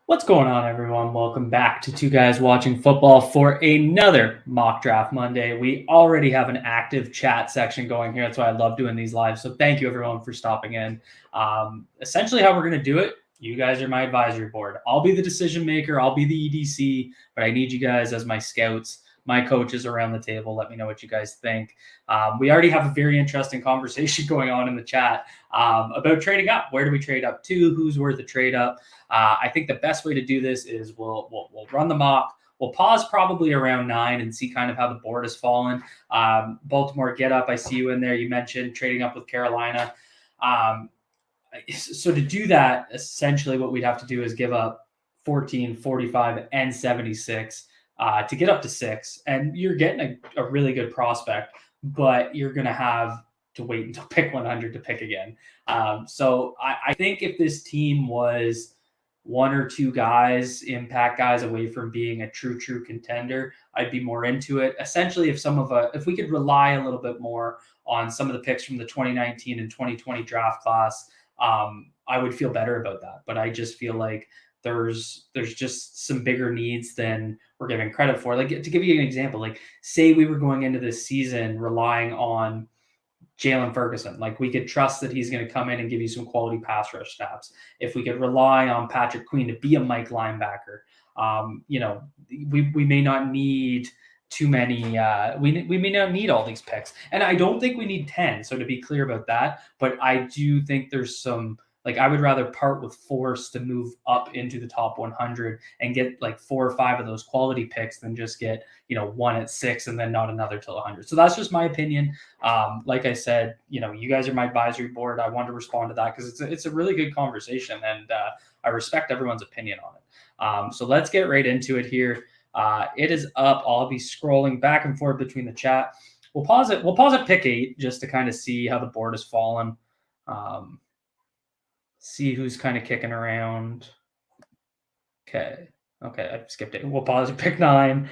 What's going on, everyone? Welcome back to Two Guys Watching Football for another Mock Draft Monday. We already have an active chat section going here. That's why I love doing these live. So thank you, everyone, for stopping in. Essentially, how we're going to do it, you guys are my advisory board. I'll be the decision maker. I'll be the EDC, but I need you guys as my scouts, my coaches around the table. Let me know what you guys think. We already have a very interesting conversation going on in the chat about trading up. Where do we trade up to? Who's worth a trade up? I think the best way to do this is we'll run the mock. We'll pause probably around 9 and see kind of how the board has fallen. Baltimore, get up. I see you in there. You mentioned trading up with Carolina. So to do that, essentially what we'd have to do is give up 14, 45, and 76 to get up to 6. And you're getting a really good prospect, but you're going to have to wait until pick 100 to pick again. So I think if this team was one or two guys, impact guys away from being a true contender, I'd be more into it. Essentially, if we could rely a little bit more on some of the picks from the 2019 and 2020 draft class, I would feel better about that. But I just feel like there's just some bigger needs than we're giving credit for. Like, to give you an example, like say we were going into this season relying on Jalen Ferguson. Like, we could trust that he's going to come in and give you some quality pass rush snaps. If we could rely on Patrick Queen to be a Mike linebacker, we may not need too many. We may not need all these picks, and I don't think we need 10. So to be clear about that, but I do think there's some. Like, I would rather part with force to move up into the top 100 and get like 4 or 5 of those quality picks than just get, one at 6 and then not another till 100. So that's just my opinion. Like I said, you guys are my advisory board. I want to respond to that because it's a really good conversation, and I respect everyone's opinion on it. So let's get right into it here. It is up. I'll be scrolling back and forth between the chat. We'll pause it. We'll pause at pick 8 just to kind of see how the board has fallen. See who's kind of kicking around. Okay, I skipped it. We'll pause at pick 9.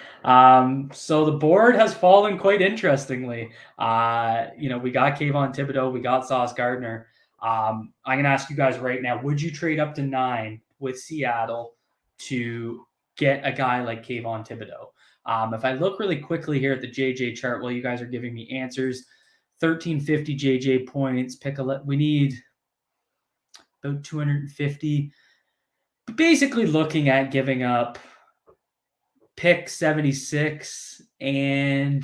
So the board has fallen quite interestingly. We got Kayvon Thibodeau, we got Sauce Gardner. I'm going to ask you guys right now, would you trade up to 9 with Seattle to get a guy like Kayvon Thibodeau? If I look really quickly here at the JJ chart while you guys are giving me answers, 1350 JJ points. We need about 250. Basically looking at giving up pick 76 and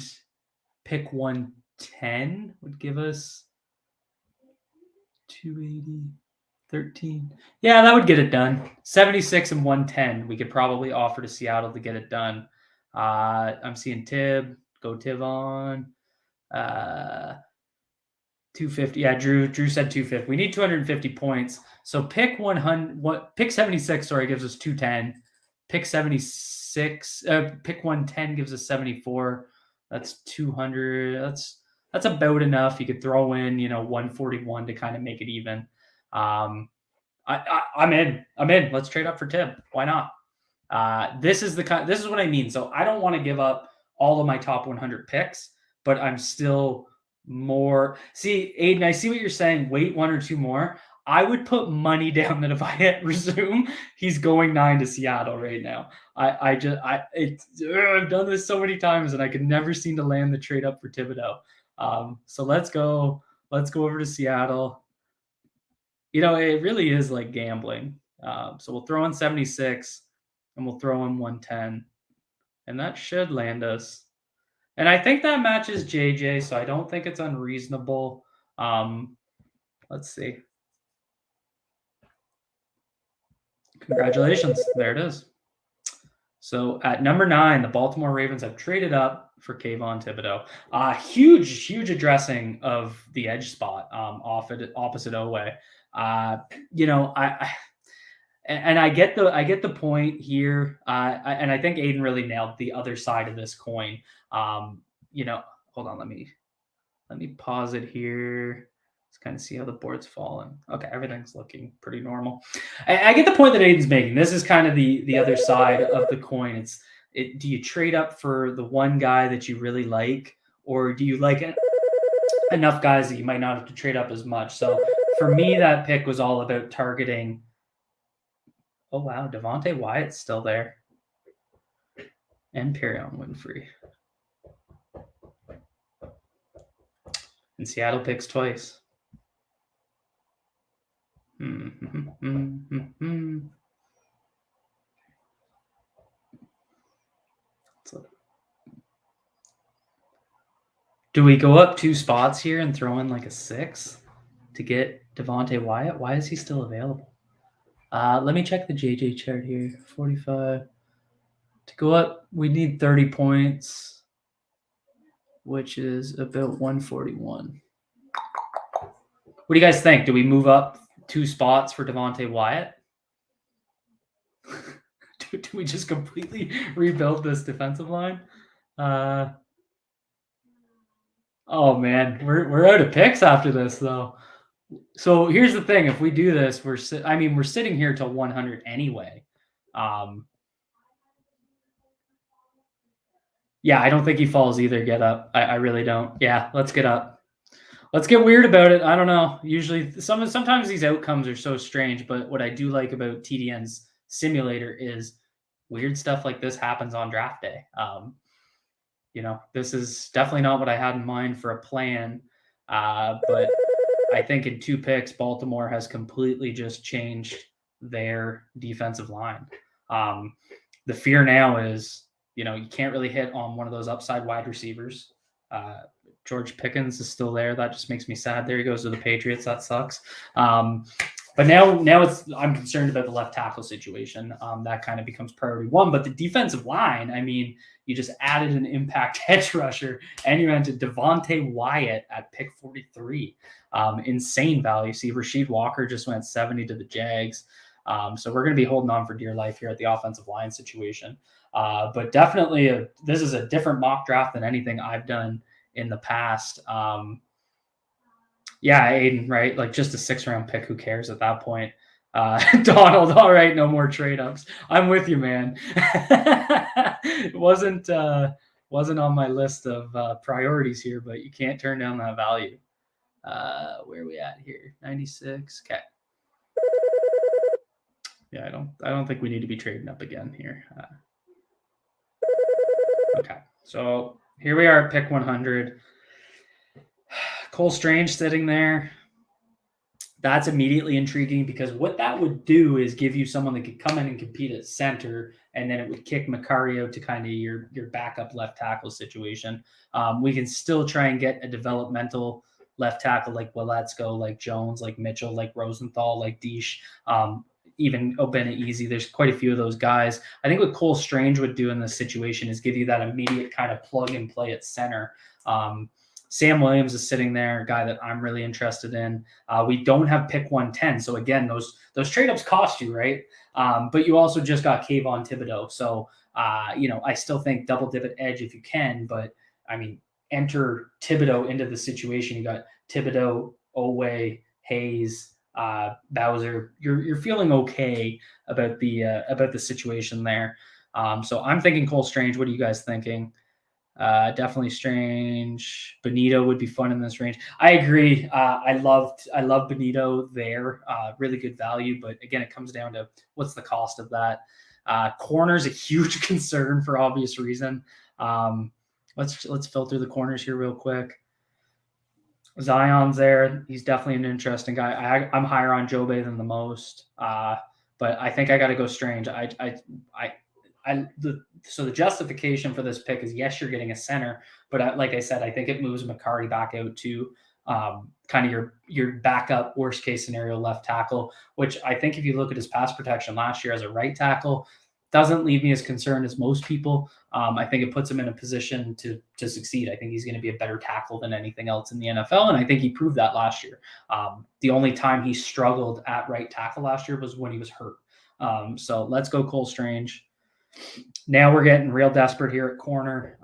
pick 110 would give us 280, 13. Yeah, that would get it done. 76 and 110 we could probably offer to Seattle to get it done. I'm seeing Tib. Go Tib on. 250. Yeah, Drew said 250. We need 250 points. So pick 76, gives us 210. Pick 76, pick 110 gives us 74. That's 200. That's about enough. You could throw in, 141 to kind of make it even. I'm in. Let's trade up for Tib. Why not? This is what I mean. So I don't want to give up all of my top 100 picks, but I'm still more. See, Aiden, I see what you're saying. Wait 1 or 2 more. I would put money down that if I hit resume, he's going 9 to Seattle right now. I've done this so many times and I could never seem to land the trade up for Thibodeau. So let's go over to Seattle. It really is like gambling. So we'll throw in 76 and we'll throw in 110, and that should land us. And I think that matches JJ, so I don't think it's unreasonable. Let's see. Congratulations. There it is. So at number 9, the Baltimore Ravens have traded up for Kayvon Thibodeau. Huge addressing of the edge spot opposite Oweh. I get the point here, and I think Aiden really nailed the other side of this coin. Hold on, let me pause it here. Let's kind of see how the board's falling. Okay, everything's looking pretty normal. I get the point that Aiden's making. This is kind of the other side of the coin. Do you trade up for the one guy that you really like, or do you like enough guys that you might not have to trade up as much? So for me, that pick was all about targeting Oh, wow. Devontae Wyatt's still there. And Perion Winfrey. And Seattle picks twice. Do we go up 2 spots here and throw in like a 6 to get Devontae Wyatt? Why is he still available? Let me check the JJ chart here. 45. To go up, we need 30 points, which is about 141. What do you guys think? Do we move up 2 spots for Devontae Wyatt? do we just completely rebuild this defensive line? Oh man, we're out of picks after this though. So here's the thing: if we do this, we're sitting here till 100 anyway. Yeah, I don't think he falls either. Get up. I really don't. Yeah, let's get up. Let's get weird about it. I don't know. Usually, sometimes these outcomes are so strange, but what I do like about TDN's simulator is weird stuff like this happens on draft day. This is definitely not what I had in mind for a plan, but I think in 2 picks, Baltimore has completely just changed their defensive line. The fear now is, you can't really hit on one of those upside wide receivers. George Pickens is still there. That just makes me sad. There he goes to the Patriots. That sucks. But now I'm concerned about the left tackle situation. That kind of becomes priority 1. But the defensive line, you just added an impact edge rusher, and you entered Devontae Wyatt at pick 43. Insane value. See, Rasheed Walker just went 70 to the Jags. So we're going to be holding on for dear life here at the offensive line situation. But definitely, this is a different mock draft than anything I've done in the past. Yeah, Aiden, right? Like just a 6th-round pick. Who cares at that point? Donald, all right, no more trade-ups. I'm with you, man. It wasn't on my list of priorities here, but you can't turn down that value. Where are we at here? 96. Okay. Yeah, I don't think we need to be trading up again here. Okay, so here we are at pick 100. Cole Strange sitting there. That's immediately intriguing because what that would do is give you someone that could come in and compete at center, and then it would kick Macario to kind of your backup left tackle situation. We can still try and get a developmental left tackle like Waletzko, like Jones, like Mitchell, like Rosenthal, like Deesh, even Obena Easy. There's quite a few of those guys. I think what Cole Strange would do in this situation is give you that immediate kind of plug and play at center. Sam Williams is sitting there, a guy that I'm really interested in. We don't have pick 110. So again, those trade-ups cost you, right? But you also just got Kayvon Thibodeau. So, I still think double dip at edge if you can, but enter Thibodeau into the situation. You got Thibodeau, Owe, Hayes, Bowser. You're feeling okay about the situation there. So I'm thinking Cole Strange. What are you guys thinking? Definitely Strange. Benito would be fun in this range. I agree. I love Benito there. Really good value, but again, it comes down to what's the cost of that. Corner's a huge concern for obvious reason. Let's filter the corners here real quick. Zion's there. He's definitely an interesting guy. I'm higher on Jobe than the most, but I think I got to go Strange. So the justification for this pick is, yes, you're getting a center, but like I said, I think it moves McCarty back out to kind of your backup worst case scenario left tackle, which I think if you look at his pass protection last year as a right tackle, doesn't leave me as concerned as most people. I think it puts him in a position to succeed. I think he's going to be a better tackle than anything else in the NFL, and I think he proved that last year. The only time he struggled at right tackle last year was when he was hurt. So let's go Cole Strange. Now we're getting real desperate here at corner.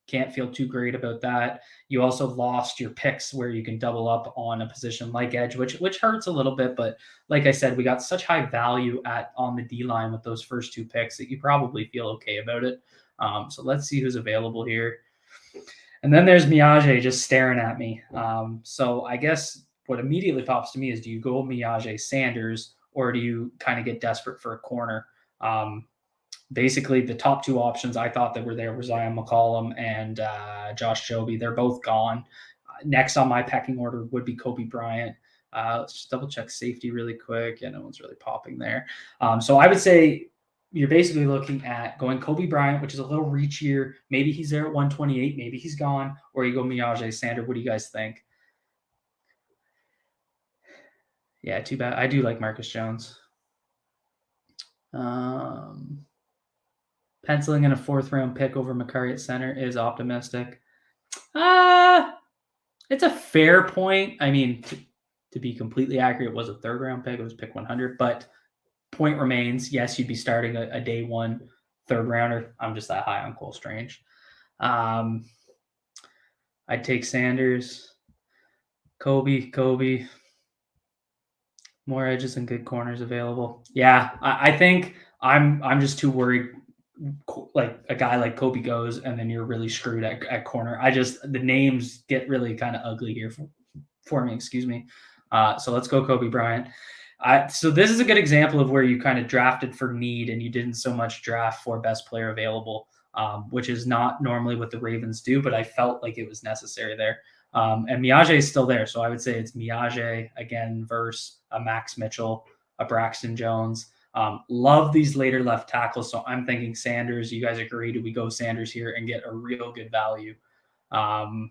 Can't feel too great about that. You also lost your picks where you can double up on a position like edge, which hurts a little bit. But like I said, we got such high value on the D line with those first 2 picks that you probably feel okay about it. So let's see who's available here. And then there's Miage just staring at me. So I guess what immediately pops to me is, do you go Miage Sanders, or do you kind of get desperate for a corner? Basically, the top two options I thought that were there were Zion McCollum and Josh Joby. They're both gone. Next on my pecking order would be Kobe Bryant. Let's just double check safety really quick. Yeah, no one's really popping there. So I would say you're basically looking at going Kobe Bryant, which is a little reachier. Maybe he's there at 128. Maybe he's gone. Or you go Miyaje Sander. What do you guys think? Yeah, too bad. I do like Marcus Jones. Penciling in a 4th-round pick over Macari at center is optimistic. It's a fair point. I mean, to be completely accurate, it was a 3rd-round pick. It was pick 100, but point remains. Yes, you'd be starting a day 1 3rd-rounder. I'm just that high on Cole Strange. I'd take Sanders, Kobe. More edges and good corners available. Yeah, I think I'm just too worried. Like a guy like Kobe goes, and then you're really screwed at corner. The names get really kind of ugly here for me. Excuse me. So let's go Kobe Bryant. So this is a good example of where you kind of drafted for need and you didn't so much draft for best player available, which is not normally what the Ravens do, but I felt like it was necessary there. And Miyaje is still there. So I would say it's Miyaje again versus a Max Mitchell, a Braxton Jones. Love these later left tackles. So I'm thinking Sanders. You guys agree? Do we go Sanders here and get a real good value? I'm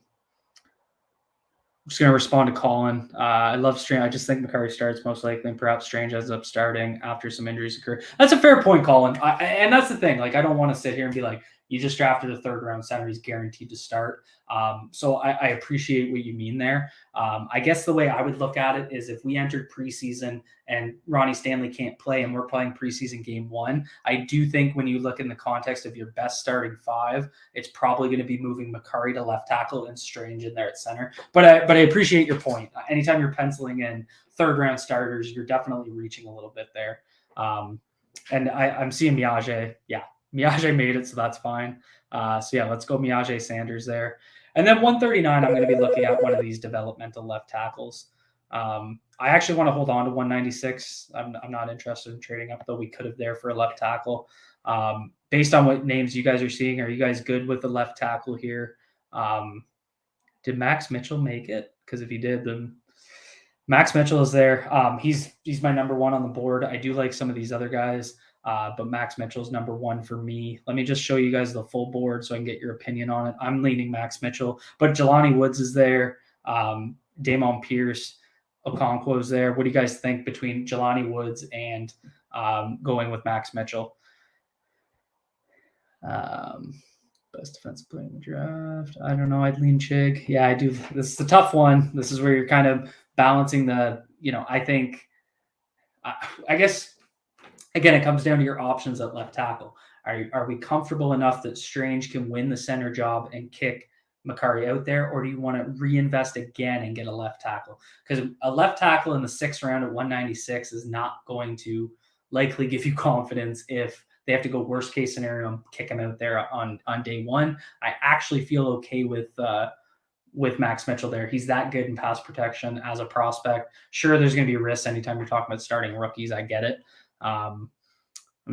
just going to respond to Colin. I love Strange. I just think McCarty starts most likely, and perhaps Strange ends up starting after some injuries occur. That's a fair point, Colin. And that's the thing. Like, I don't want to sit here and be like, you just drafted a 3rd-round center. He's guaranteed to start. So I appreciate what you mean there. I guess the way I would look at it is if we entered preseason and Ronnie Stanley can't play and we're playing preseason game 1, I do think when you look in the context of your best starting 5, it's probably going to be moving Macari to left tackle and Strange in there at center. But I appreciate your point. Anytime you're penciling in 3rd-round starters, you're definitely reaching a little bit there. And I'm seeing Miyaje. Yeah, Miyaje made it, so that's fine. So yeah, let's go Miyaje Sanders there. And then 139, I'm going to be looking at one of these developmental left tackles. I actually want to hold on to 196. I'm not interested in trading up, though we could have there for a left tackle. Based on what names you guys are seeing, are you guys good with the left tackle here? Did Max Mitchell make it? Because if he did, then Max Mitchell is there. He's my number 1 on the board. I do like some of these other guys. But Max Mitchell's number 1 for me. Let me just show you guys the full board so I can get your opinion on it. I'm leaning Max Mitchell, but Jelani Woods is there. Damon Pierce, Okonkwo's there. What do you guys think between Jelani Woods and going with Max Mitchell? Best defensive player in the draft. I don't know. I'd lean Chig. Yeah, I do. This is a tough one. This is where you're kind of balancing the, I think, I guess, again, it comes down to your options at left tackle. Are we comfortable enough that Strange can win the center job and kick Macari out there, or do you want to reinvest again and get a left tackle? Because a left tackle in the 6th round at 196 is not going to likely give you confidence if they have to go worst case scenario and kick him out there on day 1. I actually feel okay with Max Mitchell there. He's that good in pass protection as a prospect. Sure, there's going to be risks anytime you're talking about starting rookies. I get it. I'm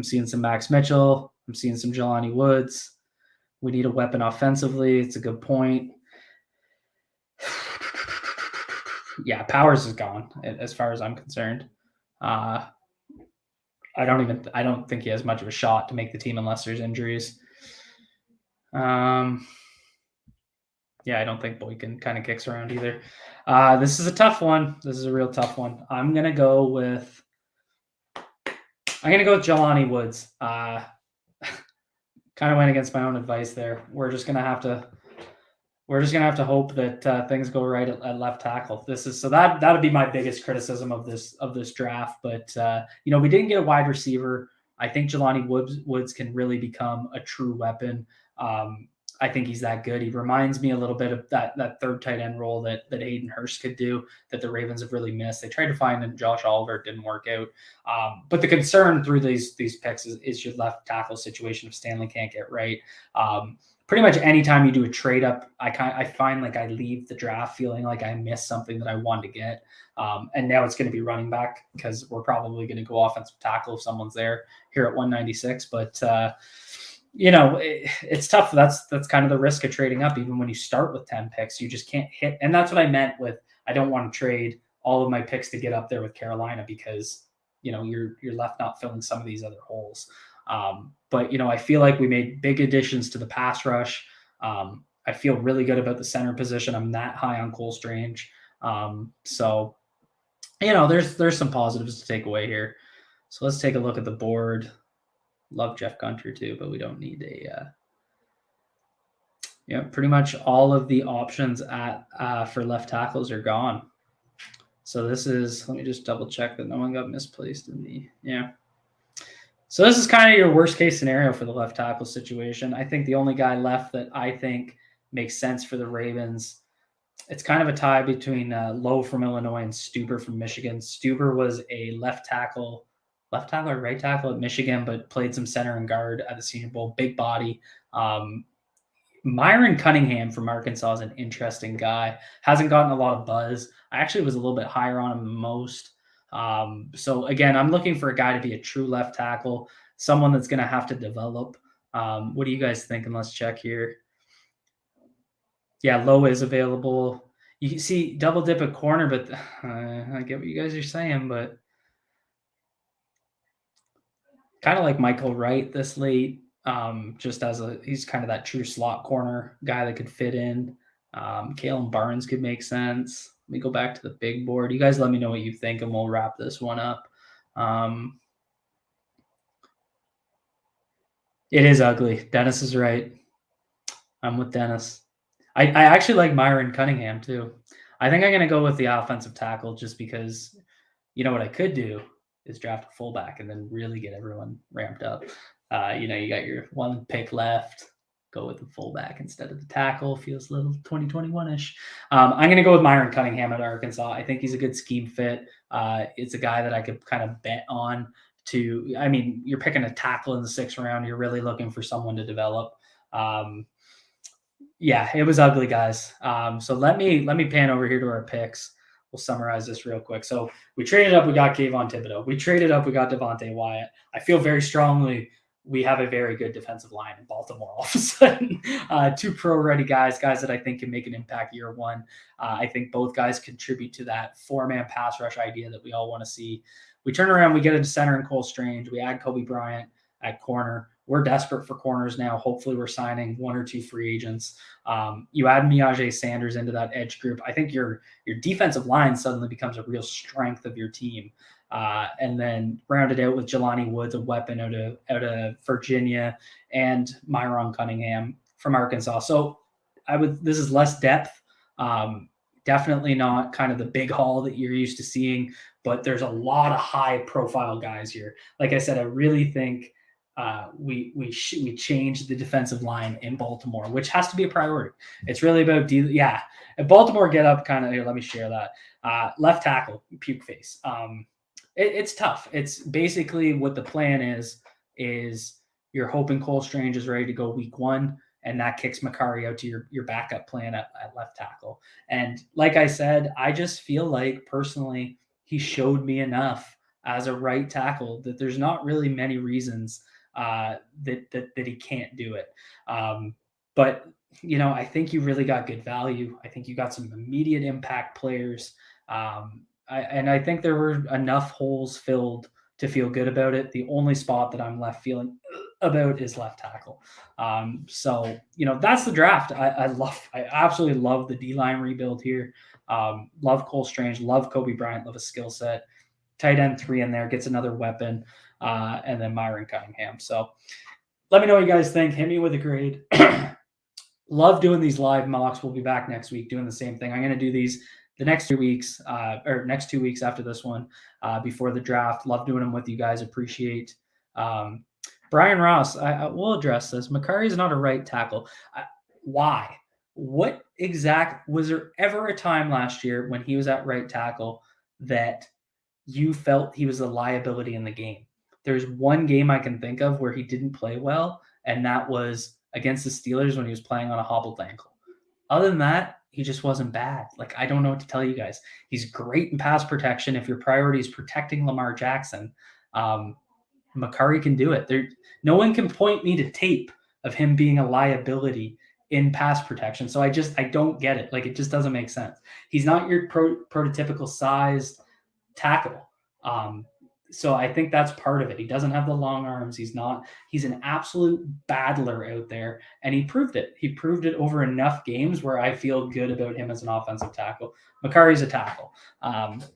seeing some Max Mitchell. I'm seeing some Jelani Woods. We need a weapon offensively. It's a good point. Yeah, Powers is gone as far as I'm concerned. I don't think he has much of a shot to make the team unless there's injuries. Yeah, I don't think Boykin kind of kicks around either. This is a tough one. This is a real tough one. I'm gonna go with Jelani Woods. Kind of went against my own advice there. We're just gonna have to hope that things go right at left tackle. That'd be my biggest criticism of this draft. But we didn't get a wide receiver. I think Jelani Woods can really become a true weapon. I think he's that good. He reminds me a little bit of that 3rd tight end role that Hayden Hurst could do that the Ravens have really missed. They tried to find in Josh Oliver. It didn't work out. But the concern through these picks is your left tackle situation if Stanley can't get right. pretty much anytime you do a trade up, I find like I leave the draft feeling like I missed something that I wanted to get. And now it's going to be running back because we're probably going to go offensive tackle if someone's there here at 196. But it's tough. That's kind of the risk of trading up. Even when you start with 10 picks, you just can't hit. And that's what I meant with I don't want to trade all of my picks to get up there with Carolina because you're left not filling some of these other holes. But I feel like we made big additions to the pass rush. I feel really good about the center position. I'm that high on Cole Strange. So there's some positives to take away here. So let's take a look at the board. Love Jeff Gunter too, but we don't need pretty much all of the options for left tackles are gone. So this is, let me just double check that no one got misplaced in So this is kind of your worst case scenario for the left tackle situation. I think the only guy left that I think makes sense for the Ravens, it's kind of a tie between Lowe from Illinois and Stuber from Michigan. Stuber was a left tackle or right tackle at Michigan, but played some center and guard at the Senior Bowl. Big body. Myron Cunningham from Arkansas is an interesting guy. Hasn't gotten a lot of buzz. I actually was a little bit higher on him than most. So again, I'm looking for a guy to be a true left tackle, someone that's going to have to develop. What do you guys think? And let's check here. Yeah, Lowe is available. You can see double dip at corner, but I get what you guys are saying, but kind of like Michael Wright this late, just he's kind of that true slot corner guy that could fit in. Kalen Barnes could make sense. Let me go back to the big board. You guys let me know what you think, and we'll wrap this one up. It is ugly. Dennis is right. I'm with Dennis. I actually like Myron Cunningham too. I think I'm going to go with the offensive tackle just because what I could do is draft a fullback and then really get everyone ramped up. You got your one pick left. Go with the fullback instead of the tackle. Feels a little 2021-ish. I'm going to go with Myron Cunningham at Arkansas. I think he's a good scheme fit. It's a guy that I could kind of bet on you're picking a tackle in the 6th round. You're really looking for someone to develop. Yeah, it was ugly, guys. So let me pan over here to our picks. We'll summarize this real quick. So we traded up. We got Kayvon Thibodeau. We traded up. We got Devontae Wyatt. I feel very strongly we have a very good defensive line in Baltimore all of a sudden. 2 pro-ready guys that I think can make an impact year one. I think both guys contribute to that 4-man pass rush idea that we all want to see. We turn around. We get into center and Cole Strange. We add Kobe Bryant at corner. We're desperate for corners now. Hopefully we're signing 1 or 2 free agents. You add Miaje Sanders into that edge group. I think your defensive line suddenly becomes a real strength of your team. And then rounded out with Jelani Woods, a weapon out of Virginia, and Myron Cunningham from Arkansas. So this is less depth. Definitely not kind of the big haul that you're used to seeing, but there's a lot of high profile guys here. Like I said, I really think we changed the defensive line in Baltimore, which has to be a priority. It's really about If Baltimore get up kind of here, let me share that. Left tackle, puke face. It's tough. It's basically what the plan is you're hoping Cole Strange is ready to go week 1, and that kicks Makari out to your backup plan at left tackle. And like I said, I just feel like personally he showed me enough as a right tackle that there's not really many reasons that he can't do it. But I think you really got good value. I think you got some immediate impact players. I think there were enough holes filled to feel good about it. The only spot that I'm left feeling about is left tackle. So that's the draft. I absolutely love the D-line rebuild here. Love Cole Strange, love Kobe Bryant, love his skill set. Tight end 3 in there, gets another weapon, and then Myron Cunningham. So let me know what you guys think. Hit me with a grade. Love doing these live mocks. We'll be back next week doing the same thing. I'm going to do these the next 2 weeks, or next 2 weeks after this one, before the draft. Love doing them with you guys. Appreciate. Brian Ross, I will address this. Makari is not a right tackle. Why? What was there ever a time last year when he was at right tackle that you felt he was a liability in the game? There's one game I can think of where he didn't play well, and that was against the Steelers when he was playing on a hobbled ankle. Other than that, he just wasn't bad. Like, I don't know what to tell you guys. He's great in pass protection. If your priority is protecting Lamar Jackson, Makari can do it. No one can point me to tape of him being a liability in pass protection. So I don't get it. Like, it just doesn't make sense. He's not your prototypical sized tackle. So I think that's part of it. He doesn't have the long arms. He's an absolute battler out there. And he proved it. He proved it over enough games where I feel good about him as an offensive tackle. Makari's a tackle.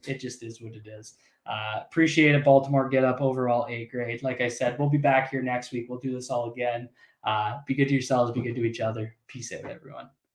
It just is what it is. Appreciate it, Baltimore. Get up overall A grade. Like I said, we'll be back here next week. We'll do this all again. Be good to yourselves. Be good to each other. Peace out, everyone.